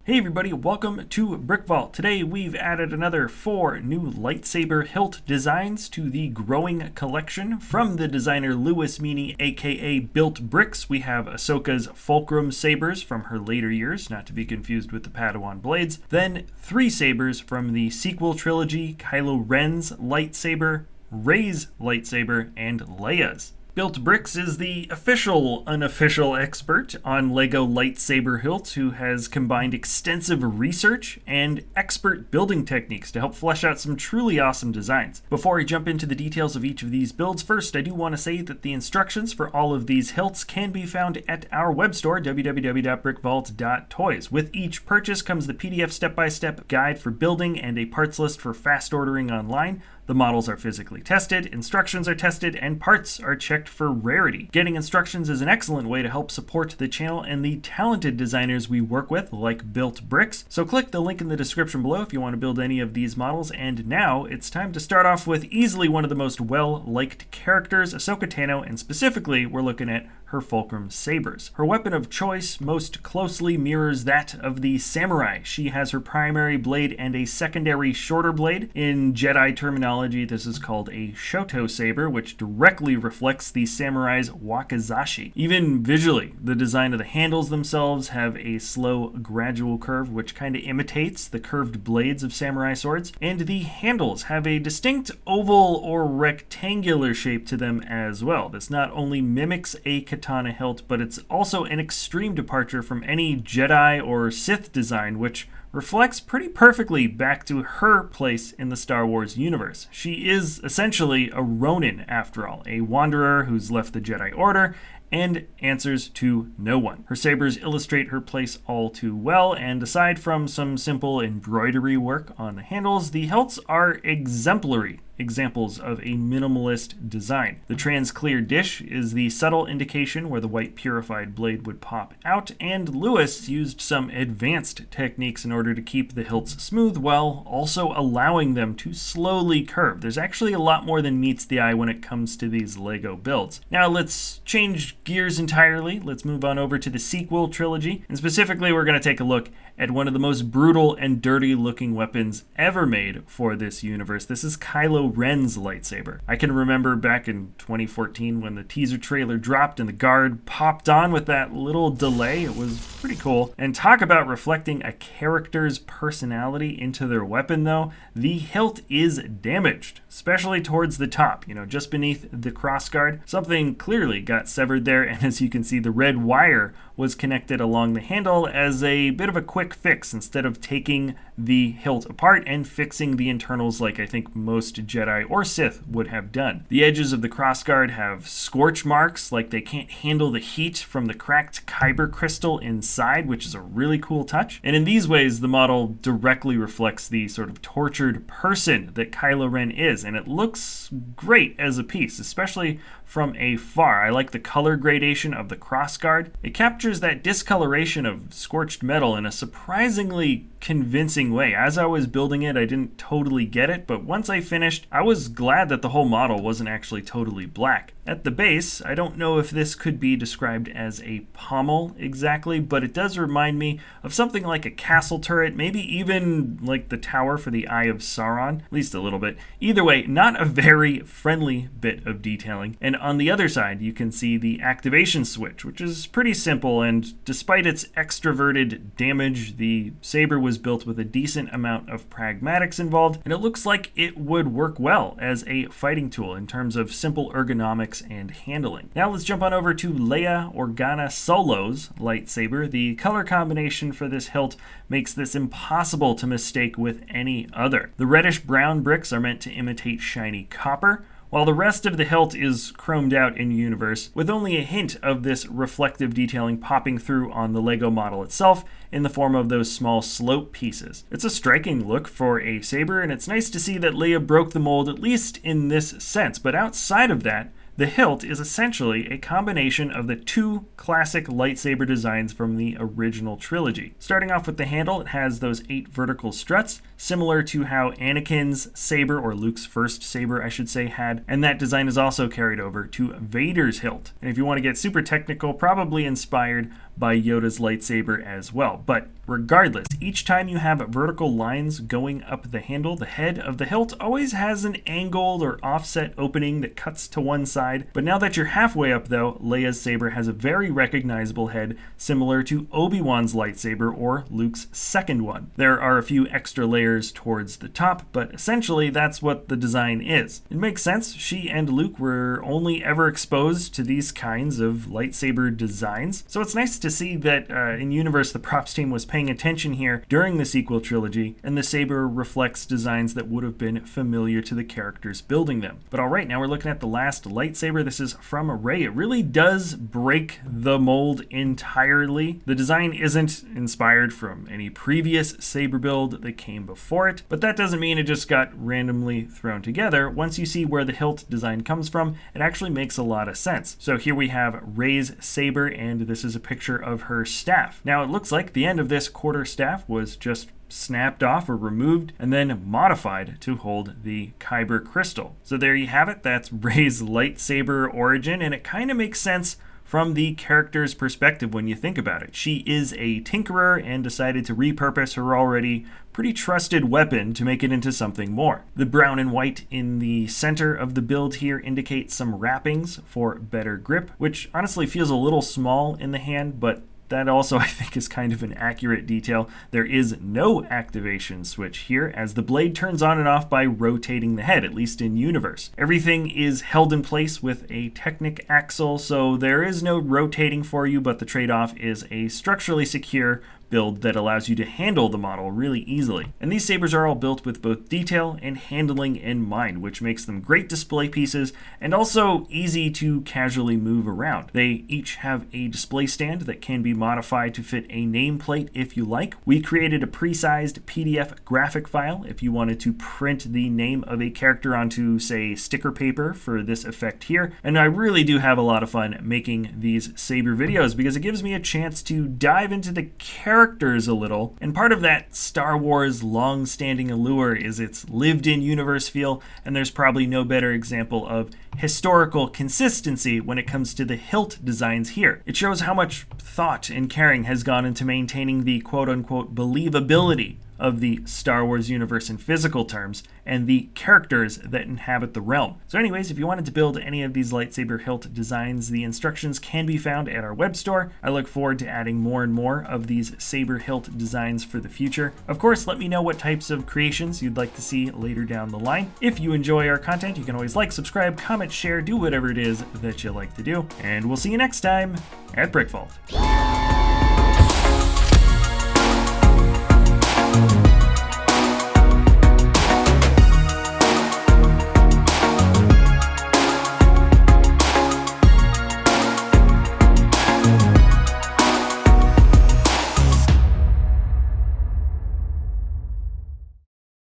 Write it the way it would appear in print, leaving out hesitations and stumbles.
Hey everybody, welcome to BrickVault. Today we've added another 4 new lightsaber hilt designs to the growing collection. From the designer Louis Meany, aka Built Bricks, we have Ahsoka's fulcrum sabers from her later years, not to be confused with the Padawan blades. Then 3 sabers from the sequel trilogy, Kylo Ren's lightsaber, Rey's lightsaber, and Leia's. Built Bricks is the unofficial expert on LEGO lightsaber hilts who has combined extensive research and expert building techniques to help flesh out some truly awesome designs. Before I jump into the details of each of these builds, first I do want to say that the instructions for all of these hilts can be found at our web store, www.brickvault.toys. With each purchase comes the PDF step-by-step guide for building and a parts list for fast ordering online. The models are physically tested, instructions are tested, and parts are checked for rarity. Getting instructions is an excellent way to help support the channel and the talented designers we work with, like Built Bricks. So click the link in the description below if you want to build any of these models. And now it's time to start off with easily one of the most well-liked characters, Ahsoka Tano, and specifically we're looking at her fulcrum sabers. Her weapon of choice most closely mirrors that of the samurai. She has her primary blade and a secondary shorter blade. In Jedi terminology, this is called a Shoto saber, which directly reflects the samurai's wakizashi. Even visually, the design of the handles themselves have a slow, gradual curve, which kind of imitates the curved blades of samurai swords, and the handles have a distinct oval or rectangular shape to them as well. This not only mimics a katana hilt, but it's also an extreme departure from any Jedi or Sith design, which reflects pretty perfectly back to her place in the Star Wars universe. She is essentially a Ronin after all, a wanderer who's left the Jedi Order and answers to no one. Her sabers illustrate her place all too well, and aside from some simple embroidery work on the handles, the hilts are exemplary examples of a minimalist design. The trans-clear dish is the subtle indication where the white purified blade would pop out, and Louis used some advanced techniques in order to keep the hilts smooth while also allowing them to slowly curve. There's actually a lot more than meets the eye when it comes to these LEGO builds. Now let's change gears entirely. Let's move on over to the sequel trilogy, and specifically we're going to take a look at one of the most brutal and dirty looking weapons ever made for this universe. This is Kylo Ren's lightsaber. I can remember back in 2014 when the teaser trailer dropped and the guard popped on with that little delay. It was pretty cool. And talk about reflecting a character's personality into their weapon though, the hilt is damaged, especially towards the top, just beneath the crossguard. Something clearly got severed there, and as you can see, the red wire was connected along the handle as a bit of a quick fix instead of taking the hilt apart and fixing the internals like I think most Jedi or Sith would have done. The edges of the crossguard have scorch marks, like they can't handle the heat from the cracked kyber crystal inside, which is a really cool touch. And in these ways, the model directly reflects the sort of tortured person that Kylo Ren is, and it looks great as a piece, especially from afar. I like the color gradation of the crossguard. It captures that discoloration of scorched metal in a surprisingly convincing way. As I was building it, I didn't totally get it, but once I finished, I was glad that the whole model wasn't actually totally black. At the base, I don't know if this could be described as a pommel exactly, but it does remind me of something like a castle turret, maybe even like the tower for the Eye of Sauron, at least a little bit. Either way, not a very friendly bit of detailing. And on the other side, you can see the activation switch, which is pretty simple, and despite its extroverted damage, the saber was built with a decent amount of pragmatics involved, and it looks like it would work well as a fighting tool in terms of simple ergonomics and handling. Now let's jump on over to Leia Organa Solo's lightsaber. The color combination for this hilt makes this impossible to mistake with any other. The reddish brown bricks are meant to imitate shiny copper, while the rest of the hilt is chromed out in universe, with only a hint of this reflective detailing popping through on the Lego model itself in the form of those small slope pieces. It's a striking look for a saber, and it's nice to see that Leia broke the mold, at least in this sense, but outside of that, the hilt is essentially a combination of the two classic lightsaber designs from the original trilogy. Starting off with the handle, it has those 8 vertical struts, similar to how Anakin's saber, or Luke's first saber I should say, had, and that design is also carried over to Vader's hilt. And if you want to get super technical, probably inspired by Yoda's lightsaber as well. But regardless, each time you have vertical lines going up the handle, the head of the hilt always has an angled or offset opening that cuts to one side. But now that you're halfway up though, Leia's saber has a very recognizable head, similar to Obi-Wan's lightsaber or Luke's second one. There are a few extra layers towards the top, but essentially that's what the design is. It makes sense. She and Luke were only ever exposed to these kinds of lightsaber designs, so it's nice to see that in universe the props team was paying attention here during the sequel trilogy, and the saber reflects designs that would have been familiar to the characters building them. But alright, now we're looking at the last lightsaber. This is from Rey. It really does break the mold entirely. The design isn't inspired from any previous saber build that came before it, but that doesn't mean it just got randomly thrown together. Once you see where the hilt design comes from, it actually makes a lot of sense. So here we have Rey's saber, and this is a picture of her staff. Now it looks like the end of this quarter staff was just snapped off or removed and then modified to hold the Kyber crystal. So there you have it. That's Rey's lightsaber origin, and it kind of makes sense from the character's perspective when you think about it. She is a tinkerer and decided to repurpose her already pretty trusted weapon to make it into something more. The brown and white in the center of the build here indicate some wrappings for better grip, which honestly feels a little small in the hand, but that also I think is kind of an accurate detail. There is no activation switch here, as the blade turns on and off by rotating the head, at least in universe. Everything is held in place with a Technic axle, so there is no rotating for you, but the trade-off is a structurally secure build that allows you to handle the model really easily. And these sabers are all built with both detail and handling in mind, which makes them great display pieces and also easy to casually move around. They each have a display stand that can be modified to fit a nameplate if you like. We created a pre-sized PDF graphic file if you wanted to print the name of a character onto, say, sticker paper for this effect here. And I really do have a lot of fun making these saber videos because it gives me a chance to dive into the characters a little, and part of that Star Wars long-standing allure is its lived-in universe feel, and there's probably no better example of historical consistency when it comes to the hilt designs here. It shows how much thought and caring has gone into maintaining the quote-unquote believability of the Star Wars universe in physical terms and the characters that inhabit the realm. So anyways, if you wanted to build any of these lightsaber hilt designs, the instructions can be found at our web store. I look forward to adding more and more of these saber hilt designs for the future. Of course, let me know what types of creations you'd like to see later down the line. If you enjoy our content, you can always like, subscribe, comment, share, do whatever it is that you like to do. And we'll see you next time at BrickVault.